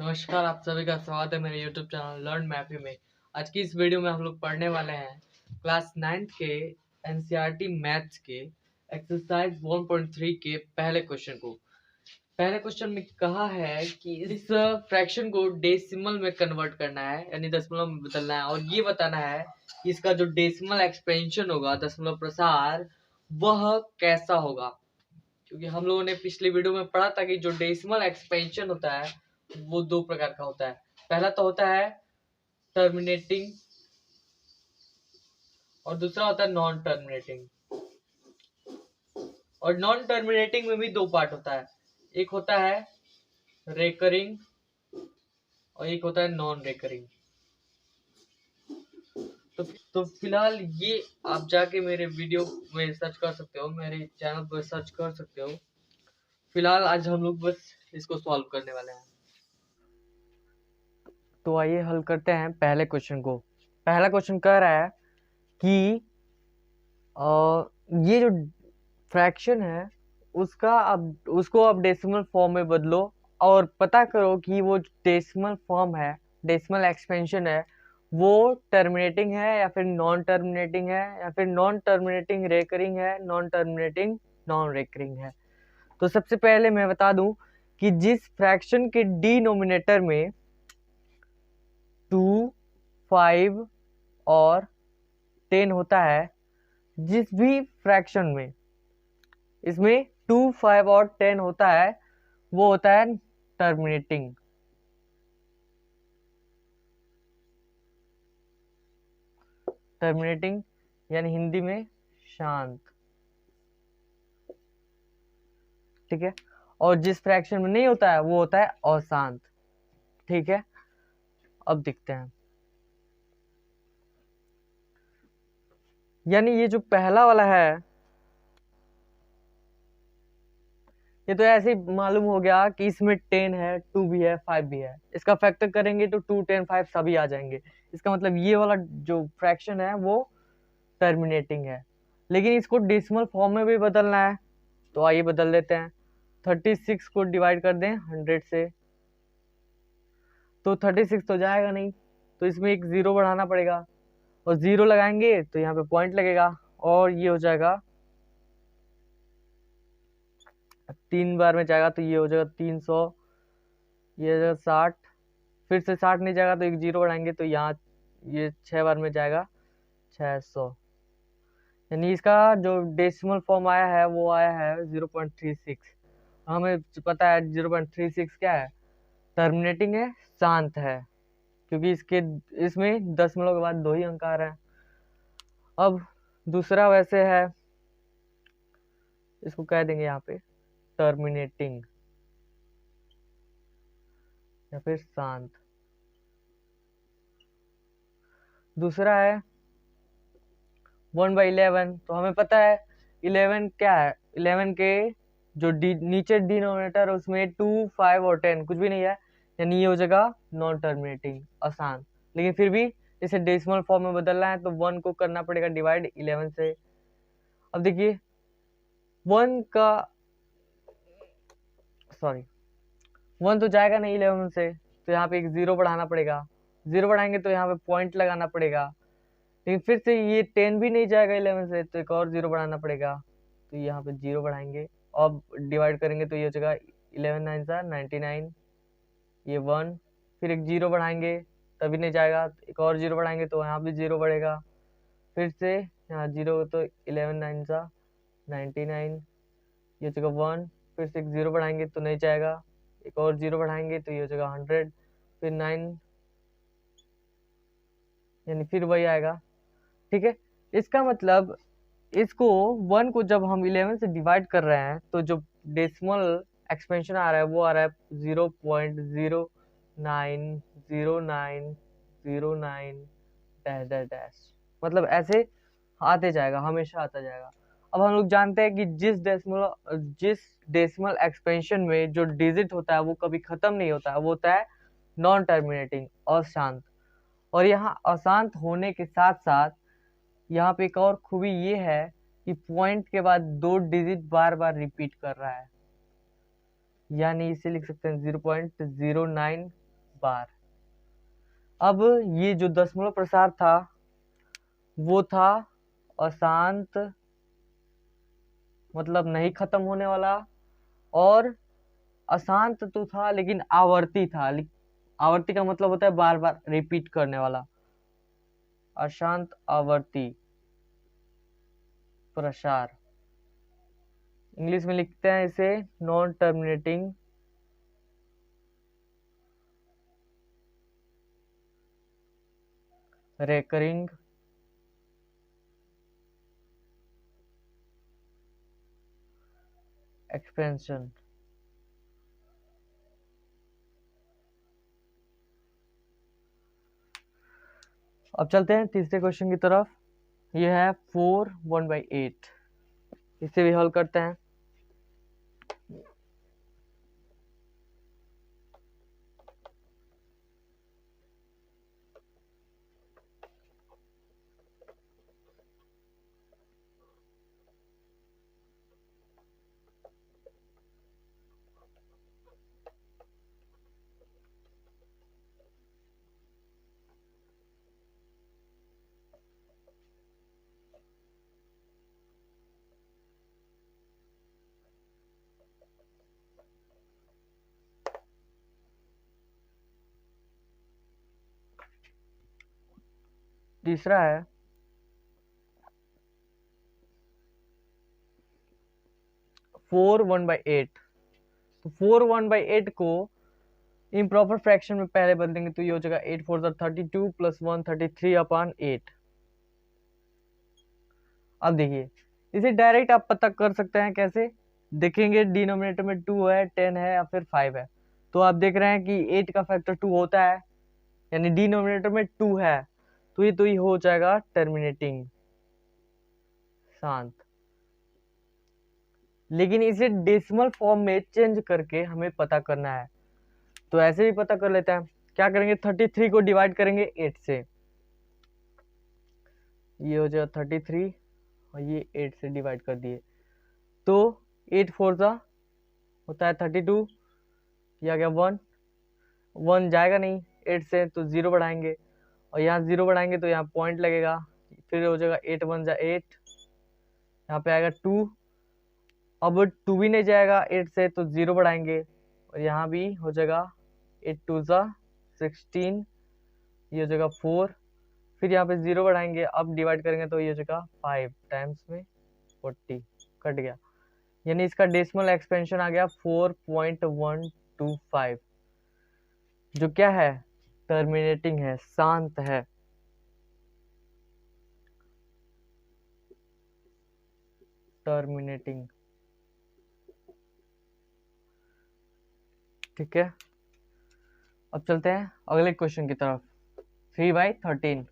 नमस्कार, आप सभी का स्वागत है मेरे YouTube चैनल लर्न मैफी में। आज की इस वीडियो में हम लोग पढ़ने वाले हैं क्लास 9th के एनसीईआरटी मैथ्स के एक्सरसाइज 1.3 के पहले क्वेश्चन को। पहले क्वेश्चन में कहा है कि इस फ्रैक्शन को डेसिमल में कन्वर्ट करना है, यानी दशमलव में बदलना है, और ये बताना है कि इसका जो डेसिमल एक्सपेंशन होगा, दशमलव प्रसार, वह कैसा होगा। क्योंकि हम लोगों ने पिछली वीडियो में पढ़ा था कि जो डेसिमल एक्सपेंशन होता है वो दो प्रकार का होता है। पहला तो होता है टर्मिनेटिंग और दूसरा होता है नॉन टर्मिनेटिंग। और नॉन टर्मिनेटिंग में भी दो पार्ट होता है, एक होता है रेकरिंग और एक होता है नॉन रेकरिंग। तो फिलहाल ये आप जाके मेरे वीडियो में सर्च कर सकते हो, मेरे चैनल पर सर्च कर सकते हो। फिलहाल आज हम लोग बस इसको सॉल्व करने वाले हैं। तो आइए हल करते हैं पहले क्वेश्चन को। पहला क्वेश्चन कह रहा है कि ये जो फ्रैक्शन है उसको अब डेसिमल फॉर्म में बदलो और पता करो कि वो डेसिमल फॉर्म है, डेसिमल एक्सपेंशन है, वो टर्मिनेटिंग है या फिर नॉन टर्मिनेटिंग है, या फिर नॉन टर्मिनेटिंग रेकरिंग है, नॉन टर्मिनेटिंग नॉन रेकरिंग है। तो सबसे पहले मैं बता दूं कि जिस फ्रैक्शन के डिनोमिनेटर में 2, 5 और 10 होता है, जिस भी फ्रैक्शन में इसमें 2, 5 और 10 होता है, वो होता है टर्मिनेटिंग। टर्मिनेटिंग यानी हिंदी में शांत, ठीक है। और जिस फ्रैक्शन में नहीं होता है वो होता है अशांत, ठीक है। अब देखते हैं, यानी ये जो पहला वाला है, ये तो ऐसे ही मालूम हो गया कि इसमें 10 है, 2 भी है, 5 भी है। इसका फैक्टर करेंगे तो 2, 10, 5 सभी आ जाएंगे। इसका मतलब ये वाला जो फ्रैक्शन है वो टर्मिनेटिंग है। लेकिन इसको डेसिमल फॉर्म में भी बदलना है, तो आइए बदल देते हैं। 36 को डिवाइड कर दें 100 से, तो 36 तो जाएगा नहीं, तो इसमें एक जीरो बढ़ाना पड़ेगा, और जीरो लगाएंगे तो यहाँ पे पॉइंट लगेगा, और ये हो जाएगा 3 बार में जाएगा तो ये हो जाएगा 300, ये हो जाएगा 60, फिर से 60 नहीं जाएगा तो एक जीरो बढ़ाएंगे तो यहाँ ये 6 बार में जाएगा 600। यानी इसका जो डेसिमल फॉर्म आया है वो आया है 0.36। हमें पता है 0.36 क्या है, टर्मिनेटिंग है, शांत है, क्योंकि इसमें दशमलव के बाद 2 ही अंक आ रहे हैं। अब दूसरा वैसे है, इसको कह देंगे यहाँ पे टर्मिनेटिंग या फिर शांत। दूसरा है 1/11। तो हमें पता है 11 क्या है, 11 के जो नीचे डिनोमिनेटर है उसमें 2, 5 और 10 कुछ भी नहीं है, यानी ये हो जाएगा नॉन टर्मिनेटिंग, आसान। लेकिन फिर भी इसे डेसिमल फॉर्म में बदलना है तो 1 को करना पड़ेगा डिवाइड 11 से। अब देखिए 1 का सॉरी 1 तो जाएगा नहीं 11 से, तो यहाँ पे एक जीरो बढ़ाना पड़ेगा, जीरो बढ़ाएंगे तो यहाँ पे पॉइंट लगाना पड़ेगा। लेकिन फिर से ये 10 भी नहीं जाएगा 11 से, तो एक और जीरो बढ़ाना पड़ेगा, तो यहाँ पे जीरो बढ़ाएंगे और डिवाइड करेंगे तो ये हो जाएगा 11 9 सा 99, ये 1, फिर एक जीरो बढ़ाएंगे तभी नहीं जाएगा, एक और जीरो बढ़ाएंगे तो यहाँ भी जीरो बढ़ेगा, फिर से यहाँ जीरो, तो 11 9 सा 99, ये हो जाएगा 1, फिर से एक जीरो बढ़ाएंगे तो नहीं जाएगा, एक और जीरो बढ़ाएंगे तो ये हो जाएगा 100, फिर 9, यानी फिर वही आएगा, ठीक है। इसका मतलब इसको 1 को जब हम 11 से डिवाइड कर रहे हैं तो जो डेसिमल एक्सपेंशन आ रहा है वो आ रहा है 0.090909 डैश डैश डैश, मतलब ऐसे आते जाएगा, हमेशा आता जाएगा। अब हम लोग जानते हैं कि जिस डेसिमल एक्सपेंशन में जो डिजिट होता है वो कभी खत्म नहीं होता है, वो होता है नॉन टर्मिनेटिंग, अशांत। और यहाँ अशांत होने के साथ साथ यहाँ पे एक और खूबी ये है कि पॉइंट के बाद 2 डिजिट बार बार रिपीट कर रहा है, यानी इसे लिख सकते हैं 0.09 बार। अब ये जो दशमलव प्रसार था वो था अशांत, मतलब नहीं खत्म होने वाला, और अशांत तो था लेकिन आवर्ती था। आवर्ती का मतलब होता है बार बार रिपीट करने वाला। अशांत आवर्ती प्रसार, इंग्लिश में लिखते हैं इसे नॉन टर्मिनेटिंग रेकरिंग एक्सपेंशन। अब चलते हैं तीसरे क्वेश्चन की तरफ। ये है 4 1/8, इसे भी हल करते हैं। तीसरा है 4 1/8। तो 4 1/8 को इम्प्रॉपर फ्रैक्शन में पहले बदल देंगे तो ये हो जाएगा 8 4 32 प्लस 1 33/8। अब देखिए इसे डायरेक्ट आप पता कर सकते हैं कैसे देखेंगे, डिनोमिनेटर में 2 है, 10 है या फिर 5 है। तो आप देख रहे हैं कि 8 का फैक्टर 2 होता है, यानी डिनोमिनेटर में 2 है, तो ये हो जाएगा टर्मिनेटिंग शांत। लेकिन इसे डेसिमल फॉर्म में चेंज करके हमें पता करना है, तो ऐसे भी पता कर लेते हैं। क्या करेंगे, 33 को डिवाइड करेंगे 8 से, ये हो जाएगा 33 और ये 8 से डिवाइड कर दिए तो 8 4 सा होता है 32, ये आ गया 1, 1 जाएगा नहीं 8 से तो 0 बढ़ाएंगे, और यहाँ 0 बढ़ाएंगे तो यहाँ पॉइंट लगेगा, फिर हो जाएगा 8 1 जा 8, यहाँ पे आएगा 2, अब 2 भी नहीं जाएगा 8 से तो 0 बढ़ाएंगे, और यहाँ भी हो जाएगा 8 2 जा 16, ये हो जाएगा 4, फिर यहाँ पे 0 बढ़ाएंगे, अब डिवाइड करेंगे तो ये हो जाएगा 5 टाइम्स में 40 कट गया, यानी इसका डेसिमल एक्सपेंशन आ गया 4.125, जो क्या है टर्मिनेटिंग है, शांत है। टर्मिनेटिंग, ठीक है। अब चलते हैं अगले क्वेश्चन की तरफ, 3/13।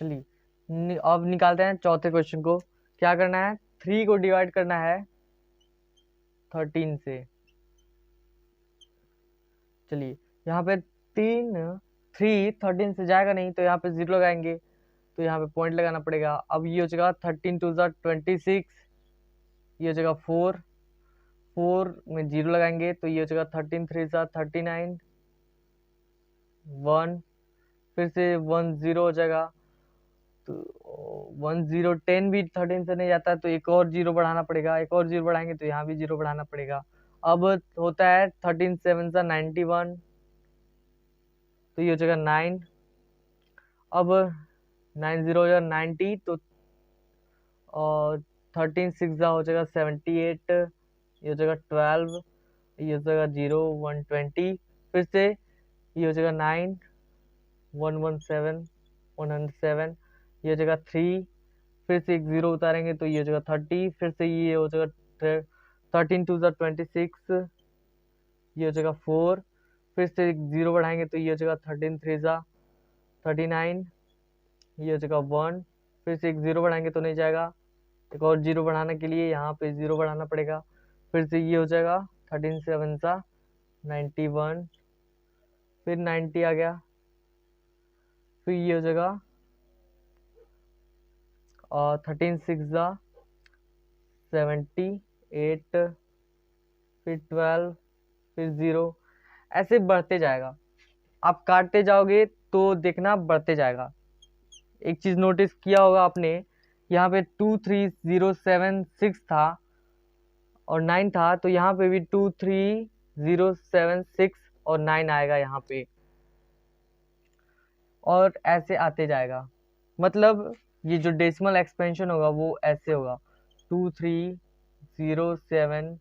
चलिए अब निकालते हैं चौथे क्वेश्चन को। क्या करना है, 3 को डिवाइड करना है 13 से। चलिए यहाँ पे 13 से जाएगा नहीं तो यहाँ पे 0 लगाएंगे, तो यहाँ पे पॉइंट लगाना पड़ेगा। अब ये हो जाएगा 13 2 26, ये हो जाएगा 4, 4 में 0 लगाएंगे तो ये हो जाएगा 13 3 39, 1, फिर से 1 0 हो जाएगा, तो 1 0 10 भी 13 से नहीं जाता है तो एक और 0 बढ़ाना पड़ेगा, एक और 0 बढ़ाएंगे तो यहाँ भी 0 बढ़ाना पड़ेगा। अब होता है 13 7 91, तो ये हो जाएगा 9, अब 9 0 हो जाएगा 90, तो और 13 6 हो जाएगा 78, ये हो जाएगा 12, ये हो जाएगा 0 120, फिर से ये हो जाएगा 9 117 107, ये हो जाएगा 3, फिर से एक 0 उतारेंगे तो ये हो जाएगा 30, फिर से ये हो जाएगा 13 2 26, ये हो जाएगा 4, फिर से एक 0 बढ़ाएंगे तो ये हो जाएगा 13 3 39, ये हो जाएगा 1, फिर से एक 0 बढ़ाएंगे तो नहीं जाएगा, एक और 0 बढ़ाने के लिए यहाँ पे 0 बढ़ाना पड़ेगा, फिर से ये हो जाएगा 13 7 91, फिर 90 आ गया, फिर ये हो जाएगा 13 6 78, फिर 12, फिर 0, ऐसे बढ़ते जाएगा। आप काटते जाओगे तो देखना बढ़ते जाएगा। एक चीज नोटिस किया होगा आपने, यहाँ पे 23076 था और 9 था, तो यहाँ पे भी 23076 और 9 आएगा यहाँ पे, और ऐसे आते जाएगा। मतलब ये जो डेसिमल एक्सपेंशन होगा वो ऐसे होगा, 23076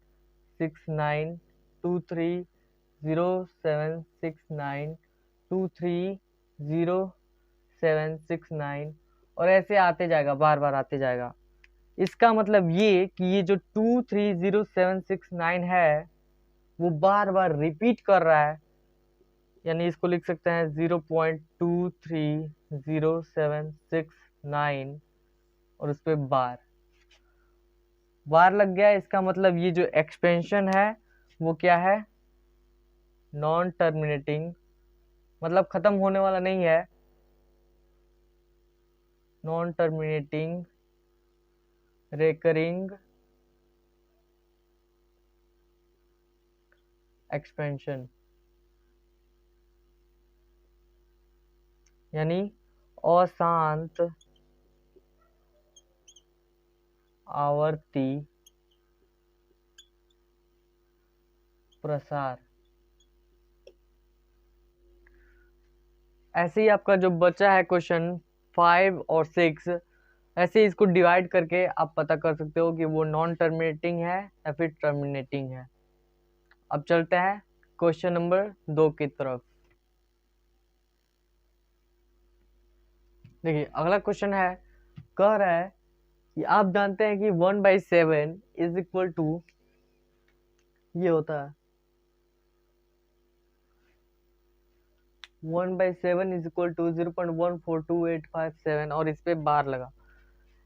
23076 23076 और ऐसे आते जाएगा, बार बार आते जाएगा। इसका मतलब ये कि ये जो 23076 है वो बार बार रिपीट कर रहा है, यानी इसको लिख सकते हैं 0.23076 और उस पर बार लग गया। इसका मतलब ये जो एक्सपेंशन है वो क्या है, नॉन टर्मिनेटिंग, मतलब खत्म होने वाला नहीं है, नॉन टर्मिनेटिंग रेकरिंग एक्सपेंशन, यानी अशांत आवर्ती प्रसार। ऐसे ही आपका जो बचा है क्वेश्चन 5 और 6, ऐसे ही इसको डिवाइड करके आप पता कर सकते हो कि वो नॉन टर्मिनेटिंग है या फिर टर्मिनेटिंग है। अब चलते हैं क्वेश्चन नंबर 2 की तरफ। देखिए अगला क्वेश्चन है, कह रहा है कि आप जानते हैं कि 1/7 इज इक्वल टू, ये होता है 1/7 इज इक्वल टू 0.142857 और इस पे बार लगा,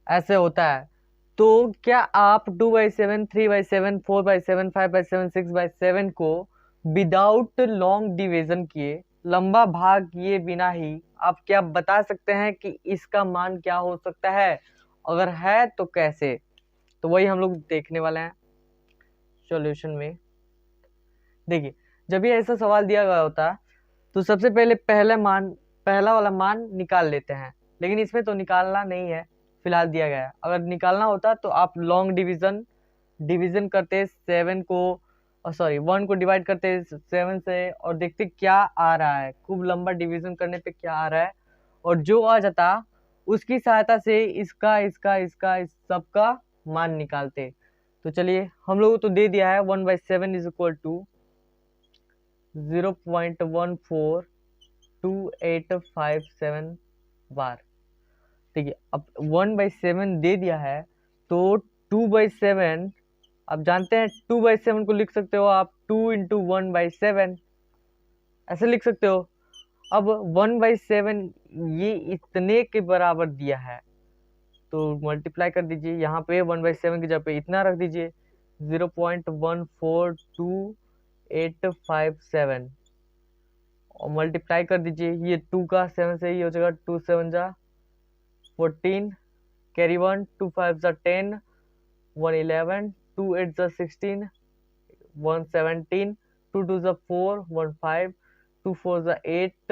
ऐसे होता है। तो क्या आप 2/7 3/7 4/7 5/7 6/7 को विदाउट लॉन्ग डिवीजन किए, लंबा भाग किए बिना ही आप क्या बता सकते हैं कि इसका मान क्या हो सकता है? अगर है तो कैसे? तो वही हम लोग देखने वाले हैं सॉल्यूशन में। देखिए जब ये ऐसा सवाल दिया गया होता है तो सबसे पहले पहला वाला मान निकाल लेते हैं, लेकिन इसमें तो निकालना नहीं है, फिलहाल दिया गया है। अगर निकालना होता तो आप लॉन्ग डिवीजन करते 7 को, सॉरी 1 को डिवाइड करते 7 से और देखते क्या आ रहा है, खूब लंबा डिवीजन करने पे क्या आ रहा है, और जो आ जाता उसकी सहायता से इस सबका मान निकालते। तो चलिए हम लोग तो दे दिया है 1/7 इज इक्वल टू 0.142857 बार। ठीक है, अब 1/7 दे दिया है तो 2/7, आप जानते हैं 2/7 को लिख सकते हो आप 2 × 1/7, ऐसे लिख सकते हो। अब 1/7 ये इतने के बराबर दिया है तो मल्टीप्लाई कर दीजिए, यहाँ पे 1/7 की जगह पे इतना रख दीजिए 0.14287 और मल्टीप्लाई कर दीजिए, ये 2 का 7 से ही हो जाएगा, 2 7 जा 14, कैरी 1, 2 5 जा 10, 1 11, 2 8 जा 16, 1 17, 2 2 जा 4, 1 5, 2 4 जा 8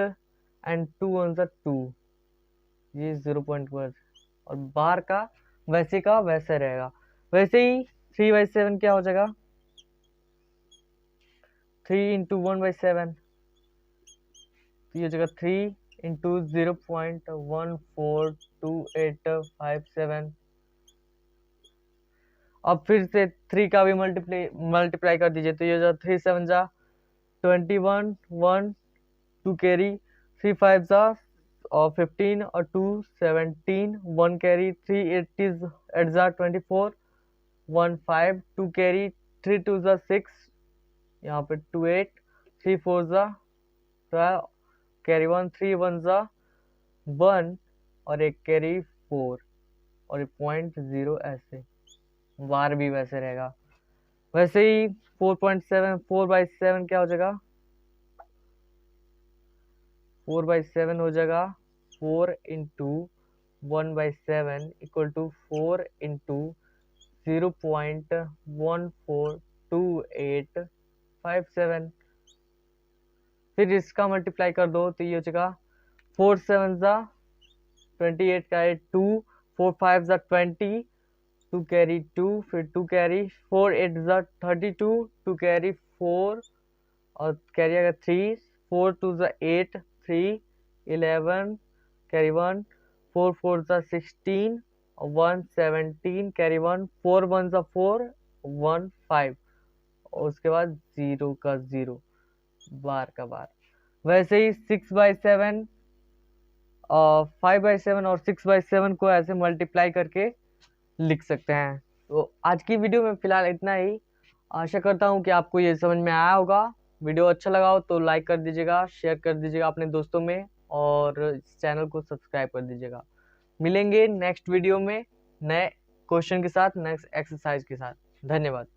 एंड 2 1 जा 2, ये 0.1 और बाहर का वैसे रहेगा। वैसे ही 3/7 क्या हो जाएगा, 3 × 1/7, तो ये जगह 3 × 0.142857। अब फिर से 3 का भी मल्टीप्लाई कर दीजिए, तो ये जो 3 7 जा 21, 1 2 कैरी, 3 5 जा और 15 और 2 17, 1 कैरी, 3 8 जा 24, 1 5 2 कैरी, 3 2 जा 6, यहाँ पे 2 8, 3 4 जा 12, कैरी 1, 3 1 जा 1 और एक कैरी 4 और 0.0, ऐसे बार भी वैसे रहेगा। वैसे ही 4.7 4/7 क्या हो जाएगा, 4/7 हो जाएगा 4 × 1/7 इक्वल टू 4 × 0.142857। फिर इसका मल्टीप्लाई कर दो तो ये हो जाएगा 4 7 ज़ा 28 का 2, 4 5 ज़ा 20, 2 कैरी 2, फिर 2 कैरी 4 8 ज़ा 32, 2 कैरी 4 और कैरी आएगा 3, 4 2 ज़ा 8, 3 11 कैरी 1, 4 4 ज़ा 16 और 1 17 कैरी 1, 4 1 ज़ा 4, 1 5 और उसके बाद 0 का 0, बार का बार। वैसे ही 6/7 और 5/7 और 6/7 को ऐसे मल्टीप्लाई करके लिख सकते हैं। तो आज की वीडियो में फिलहाल इतना ही। आशा करता हूँ कि आपको ये समझ में आया होगा। वीडियो अच्छा लगा हो तो लाइक कर दीजिएगा, शेयर कर दीजिएगा अपने दोस्तों में और इस चैनल को सब्सक्राइब कर दीजिएगा। मिलेंगे नेक्स्ट वीडियो में नए क्वेश्चन के साथ, नेक्स्ट एक्सरसाइज के साथ। धन्यवाद।